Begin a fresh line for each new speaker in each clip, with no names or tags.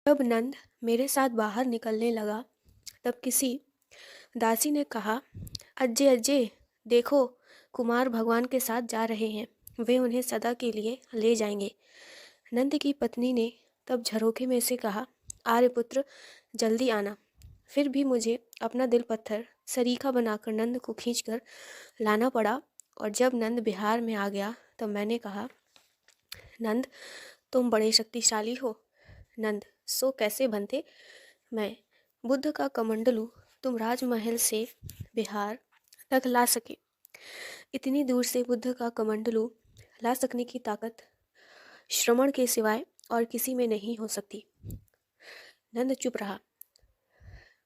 जब नंद मेरे साथ बाहर निकलने लगा तब किसी दासी ने कहा, अज्जे अज्जे देखो, कुमार भगवान के साथ जा रहे हैं, वे उन्हें सदा के लिए ले जाएंगे। नंद की पत्नी ने तब झरोखे में से कहा, आर्यपुत्र जल्दी आना। फिर भी मुझे अपना दिल पत्थर सरीखा बनाकर नंद को खींचकर लाना पड़ा। और जब नंद बिहार में आ गया तब मैंने कहा, नंद तुम बड़े शक्तिशाली हो। नंद, सो कैसे बनते? मैं, बुद्ध का कमंडलू तुम राजमहल से बिहार तक ला सके। इतनी दूर से बुद्ध का कमंडलू ला सकने की ताकत श्रवण के सिवाय और किसी में नहीं हो सकती। नंद चुप रहा।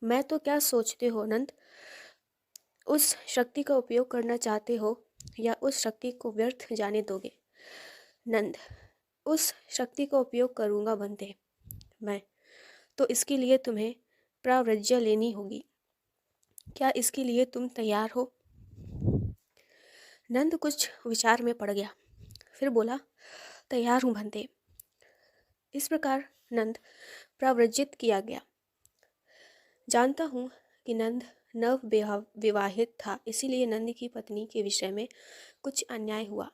मैं तो क्या सोचते हो नंद? उस शक्ति का उपयोग करना चाहते हो या उस शक्ति को व्यर्थ जाने दोगे? नंद, उस शक्ति का उपयोग करूँगा बनते। मैं, तो इसके लिए तुम्हें प्राव्रज्य लेनी होगी। क्या इसके लिए तुम तैयार हो? नंद कुछ विचार में पड़ गया, फिर बोला, तैयार हूँ बनते। इस प्रकार नंद प्राव्रजित किया गया। जानता हूँ कि नंद नव विवाहित था, इसीलिए नंद की पत्नी के विषय में कुछ अन्याय हुआ।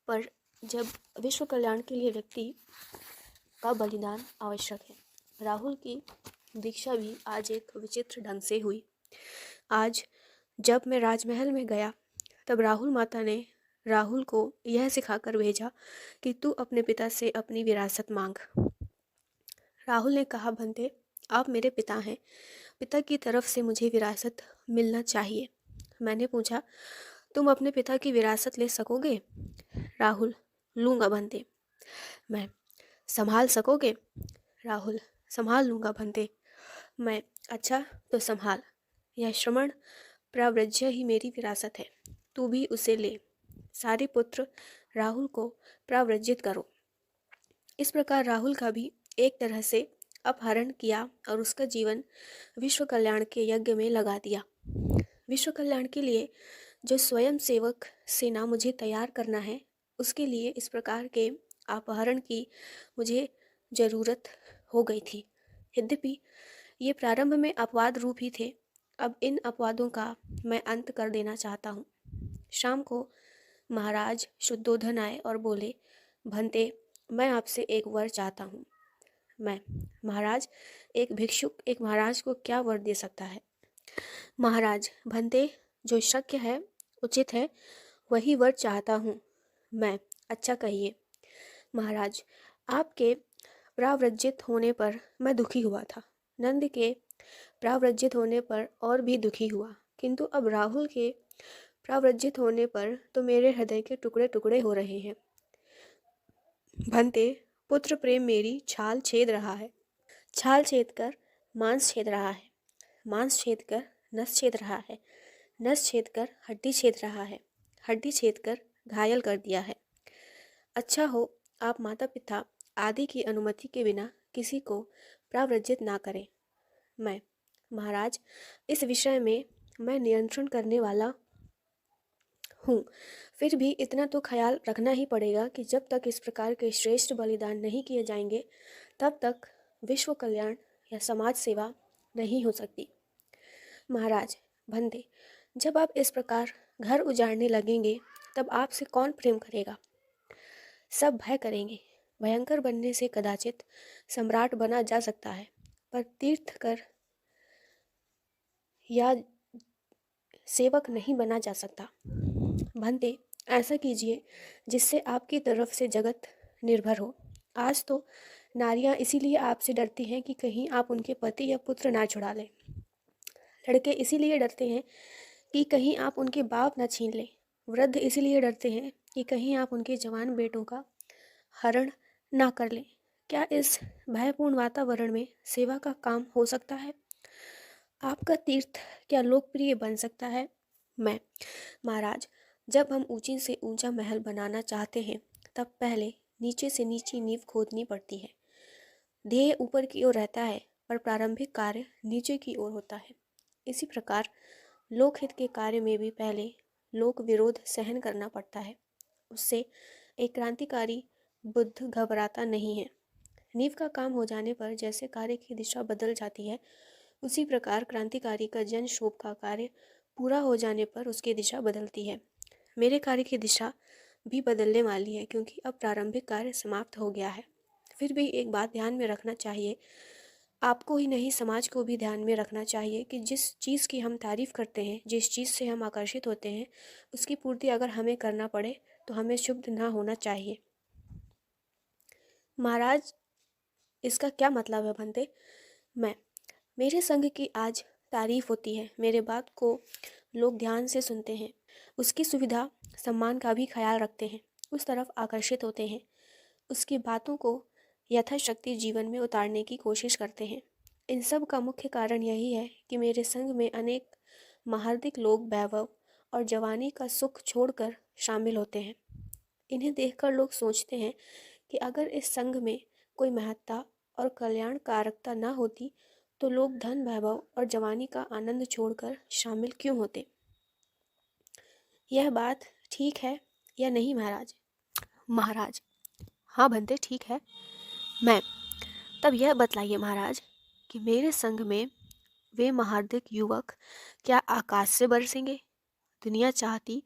पर जब विश्व कल्याण के लिए व्यक्ति का बलिदान आवश्यक है। राहुल की दीक्षा भी आज एक विचित्र ढंग से हुई। आज जब मैं राजमहल में गया तब राहुल माता ने राहुल को यह सिखाकर भेजा कि तू अपने पिता से अपनी विरासत मांग। राहुल ने कहा, बनते आप मेरे पिता हैं, पिता की तरफ से मुझे विरासत मिलना चाहिए। मैंने पूछा, तुम अपने पिता की विरासत ले सकोगे? राहुल, लूँगा बनते। मैं, संभाल सकोगे? राहुल, संभाल लूँगा बनते। मैं, अच्छा तो संभाल। यह श्रवण प्राव्रज्य ही मेरी विरासत है, तू भी उसे ले। सारे पुत्र राहुल को प्राव्रजित करो। इस प्रकार राहुल का भी एक तरह से अपहरण किया और उसका जीवन विश्व कल्याण के यज्ञ में लगा दिया। विश्व कल्याण के लिए जो स्वयं सेवक सेना मुझे तैयार करना है, उसके लिए इस प्रकार के अपहरण की मुझे ज़रूरत हो गई थी। यद्यपि ये प्रारंभ में अपवाद रूप ही थे, अब इन अपवादों का मैं अंत कर देना चाहता हूँ। शाम को महाराज शुद्धोधन आए और बोले, भंते मैं आपसे एक वर चाहता हूँ। मैं, महाराज, एक भिक्षुक एक महाराज को क्या वर दे सकता है? महाराज, भंते जो शक्य है, उचित है, वही वर चाहता हूँ मैं। अच्छा कहिए। महाराज, आपके प्राव्रजित होने पर मैं दुखी हुआ था, नंद के प्राव्रजित होने पर और भी दुखी हुआ, किंतु अब राहुल के प्राव्रजित होने पर तो मेरे हृदय के टुकड़े टुकड़े हो रहे हैं। भंते, पुत्र प्रेम मेरी छाल छेद रहा है, छाल छेद कर मांस छेद रहा है, मांस छेद कर नस छेद रहा है, नस छेद कर हड्डी छेद रहा है, हड्डी छेद कर घायल कर दिया है। अच्छा हो आप माता पिता आदि की अनुमति के बिना किसी को प्राव्रजित ना करें। मैं, महाराज, इस विषय में मैं नियंत्रण करने वाला हूँ, फिर भी इतना तो ख्याल रखना ही पड़ेगा कि जब तक इस प्रकार के श्रेष्ठ बलिदान नहीं किए जाएंगे तब तक विश्व कल्याण या समाज सेवा नहीं हो सकती। महाराज, भंते, जब आप इस प्रकार घर उजाड़ने लगेंगे तब आपसे कौन प्रेम करेगा? सब भय करेंगे। भयंकर बनने से कदाचित सम्राट बना जा सकता है, पर तीर्थ कर या सेवक नहीं बना जा सकता। भंते, ऐसा कीजिए जिससे आपकी तरफ से जगत निर्भर हो। आज तो नारियां इसीलिए आपसे डरती हैं कि कहीं आप उनके पति या पुत्र ना छुड़ा लें। लड़के इसीलिए डरते हैं कि कहीं आप उनके बाप ना छीन लें। वृद्ध इसीलिए डरते हैं कि कहीं आप उनके जवान बेटों का हरण ना कर लें। क्या इस भयपूर्ण वातावरण में सेवा का काम हो सकता है? आपका तीर्थ क्या लोकप्रिय बन सकता है? मैं, महाराज, जब हम ऊंची से ऊंचा महल बनाना चाहते हैं तब पहले नीचे से नीची नींव खोदनी पड़ती है। ध्येय ऊपर की ओर रहता है पर प्रारंभिक कार्य नीचे की ओर होता है। इसी प्रकार लोकहित के कार्य में भी पहले लोक विरोध सहन करना पड़ता है। उससे एक क्रांतिकारी बुद्ध घबराता नहीं है। नींव का काम हो जाने पर जैसे कार्य की दिशा बदल जाती है, उसी प्रकार क्रांतिकारी का जन क्षोभ का कार्य पूरा हो जाने पर उसकी दिशा बदलती है। मेरे कार्य की दिशा भी बदलने वाली है, क्योंकि अब प्रारंभिक कार्य समाप्त हो गया है। फिर भी एक बात ध्यान में रखना चाहिए, आपको ही नहीं समाज को भी ध्यान में रखना चाहिए कि जिस चीज़ की हम तारीफ़ करते हैं, जिस चीज़ से हम आकर्षित होते हैं, उसकी पूर्ति अगर हमें करना पड़े तो हमें क्षुब्ध ना होना चाहिए। महाराज, इसका क्या मतलब है भंते? मैं, मेरे संग की आज तारीफ़ होती है, मेरे बात को लोग ध्यान से सुनते हैं, उसकी सुविधा सम्मान का भी ख्याल रखते हैं, उस तरफ आकर्षित होते हैं, उसकी बातों को यथाशक्ति जीवन में उतारने की कोशिश करते हैं। इन सब का मुख्य कारण यही है कि मेरे संग में अनेक महारधिक लोग वैभव और जवानी का सुख छोड़कर शामिल होते हैं। इन्हें देखकर लोग सोचते हैं कि अगर इस संघ में कोई महत्ता और कल्याणकारकता न होती तो लोग धन वैभव और जवानी का आनंद छोड़कर शामिल क्यों होते? यह बात ठीक है या नहीं महाराज? महाराज, हाँ भंते, ठीक है। मैं, तब यह बतलाइए महाराज कि मेरे संग में वे महारधिक युवक क्या आकाश से बरसेंगे? दुनिया चाहती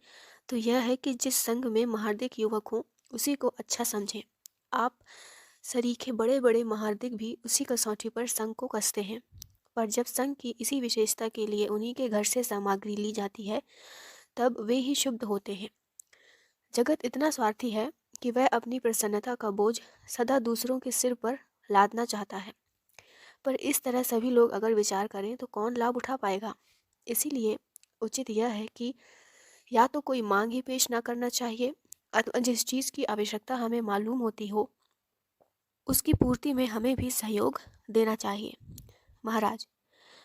तो यह है कि जिस संग में महारधिक युवक हों उसी को अच्छा समझें। आप सरीखे बड़े बड़े महारधिक भी उसी कसौटी पर संग को कसते हैं, पर जब संग की इसी विशेषता के लिए उन्हीं के घर से सामग्री ली जाती है तब वे ही शुद्ध होते हैं। जगत इतना स्वार्थी है कि वह अपनी प्रसन्नता का बोझ सदा दूसरों के सिर पर लादना चाहता है, पर इस तरह सभी लोग अगर विचार करें तो कौन लाभ उठा पाएगा? इसीलिए उचित यह है कि या तो कोई मांग ही पेश ना करना चाहिए, अथवा जिस चीज़ की आवश्यकता हमें मालूम होती हो उसकी पूर्ति में हमें भी सहयोग देना चाहिए। महाराज,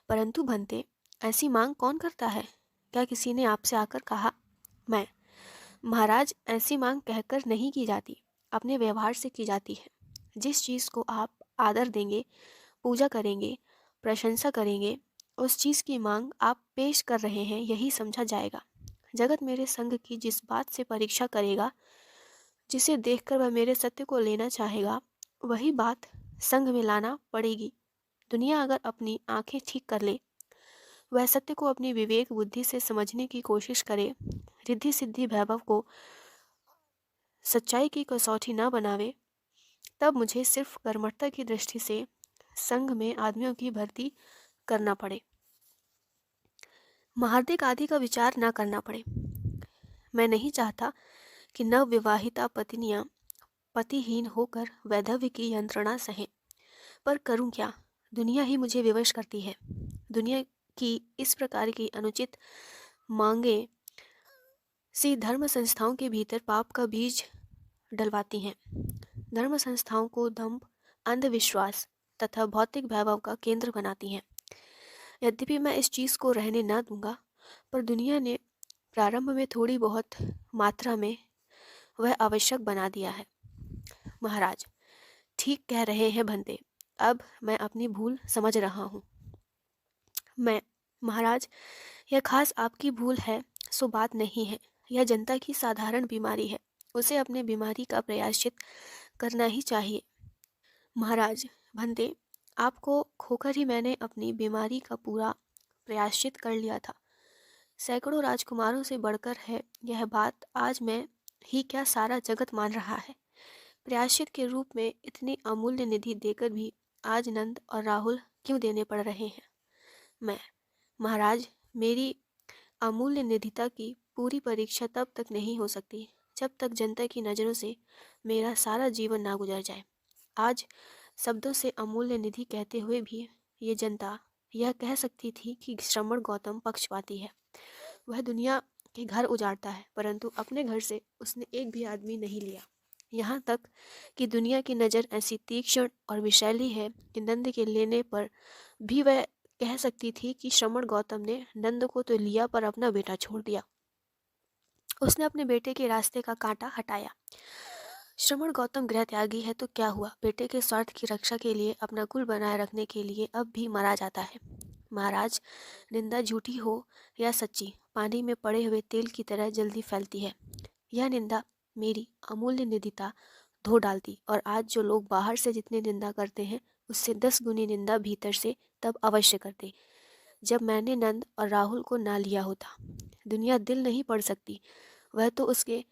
परंतु भंते, ऐसी मांग कौन करता है? क्या किसी ने आपसे आकर कहा? मैं, महाराज, ऐसी मांग कहकर नहीं की जाती, अपने व्यवहार से की जाती है। जिस चीज़ को आप आदर देंगे, पूजा करेंगे, प्रशंसा करेंगे, उस चीज़ की मांग आप पेश कर रहे हैं यही समझा जाएगा। जगत मेरे संग की जिस बात से परीक्षा करेगा, जिसे देखकर वह मेरे सत्य को लेना चाहेगा, वही बात संग में लाना पड़ेगी। दुनिया अगर अपनी आंखें ठीक कर ले, वह सत्य को अपनी विवेक बुद्धि से समझने की कोशिश करे, रिद्धि सिद्धि वैभव को सच्चाई की कसौटी न बनावे, तब मुझे सिर्फ कर्मठता की दृष्टि से संघ में आदमियों की भर्ती करना पड़े, महारधिक आदि का विचार न करना पड़े। मैं नहीं चाहता कि नवविवाहिता पत्नियां पतिहीन होकर वैधव्य की यंत्रणा सहें, पर करूं क्या? दुनिया ही मुझे विवश करती है। दुनिया की इस प्रकार की अनुचित मांगे सी धर्म संस्थाओं के भीतर पाप का बीज डलवाती हैं। धर्म संस्थाओं को दंभ, अंधविश्वास तथा भौतिक वैभव का केंद्र बनाती हैं। यद्यपि मैं इस चीज़ को रहने न दूंगा, पर दुनिया ने प्रारंभ में थोड़ी बहुत मात्रा में वह आवश्यक बना दिया है। महाराज, ठीक कह रहे हैं भंते, अब मैं अपनी भूल समझ रहा हूँ। मैं, महाराज, यह खास आपकी भूल है सो बात नहीं है, यह जनता की साधारण बीमारी है, उसे अपने बीमारी का प्रायश्चित करना ही चाहिए। महाराज, भंते, आपको खोकर ही मैंने अपनी बीमारी का पूरा प्रायश्चित कर लिया था। सैकड़ों राजकुमारों से बढ़कर है यह बात, आज मैं ही क्या सारा जगत मान रहा है। प्रायश्चित के रूप में इतनी अमूल्य निधि देकर भी आज नंद और राहुल क्यों देने पड़ रहे हैं? मैं, महाराज, मेरी अमूल्य निधिता की पूरी परीक्षा तब तक नहीं हो सकती जब तक जनता की नज़रों से मेरा सारा जीवन ना गुजर जाए। आज शब्दों से अमूल्य निधि कहते हुए भी ये जनता यह कह सकती थी कि श्रमण गौतम पक्षपाती है। वह दुनिया के घर उजाड़ता है, परंतु अपने घर से उसने एक भी आदमी नहीं लिया। यहाँ तक कि दुनिया की नज़र ऐसी तीक्ष्ण और विषैली है कि नंद के लेने पर भी वह कह सकती थी कि श्रमण गौतम ने नंद को तो लिया पर अपना बेटा छोड़ दिया। उसने अपने बेटे के रास्ते का कांटा हटाया। श्रमण गौतम गृह त्यागी है तो क्या हुआ? बेटे के स्वार्थ की रक्षा के लिए, अपना कुल बनाए रखने के लिए अब भी मरा जाता है। महाराज, निंदा झूठी हो या सच्ची, पानी में पड़े हुए तेल की तरह जल्दी फैलती है। यह निंदा मेरी अमूल्य निधिता धो डालती, और आज जो लोग बाहर से जितनी निंदा करते हैं उससे 10 गुनी निंदा भीतर से तब अवश्य करते जब मैंने नंद और राहुल को ना लिया होता। दुनिया दिल नहीं पढ़ सकती, वह तो उसके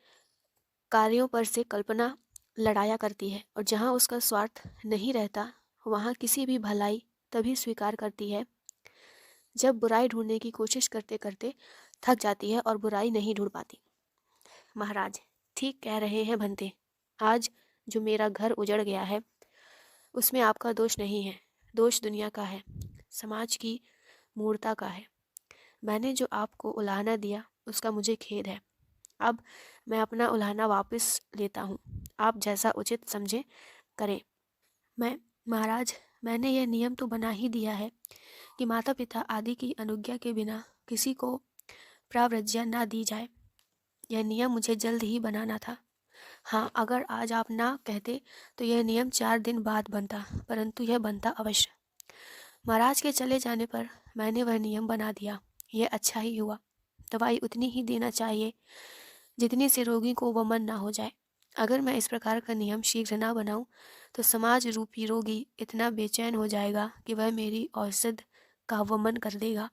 कार्यों पर से कल्पना लड़ाया करती है, और जहाँ उसका स्वार्थ नहीं रहता वहाँ किसी भी भलाई तभी स्वीकार करती है जब बुराई ढूंढने की कोशिश करते करते थक जाती है और बुराई नहीं ढूंढ पाती। महाराज, ठीक कह रहे हैं भंते। आज जो मेरा घर उजड़ गया है उसमें आपका दोष नहीं है, दोष दुनिया का है, समाज की मूर्खता का है। मैंने जो आपको उलाहना दिया उसका मुझे खेद है। अब मैं अपना उलाहना वापस लेता हूँ, आप जैसा उचित समझे करें। महाराज, मैंने यह नियम तो बना ही दिया है कि माता पिता आदि की अनुज्ञा के बिना किसी को प्राव्रज्या ना दी जाए। यह नियम मुझे जल्द ही बनाना था। हाँ, अगर आज आप ना कहते तो यह नियम 4 दिन बाद बनता, परंतु यह बनता अवश्य। महाराज के चले जाने पर मैंने वह नियम बना दिया। यह अच्छा ही हुआ। दवाई उतनी ही देना चाहिए जितनी से रोगी को वमन ना हो जाए। अगर मैं इस प्रकार का नियम शीघ्र ना बनाऊं तो समाज रूपी रोगी इतना बेचैन हो जाएगा कि वह मेरी औषध का वमन कर देगा।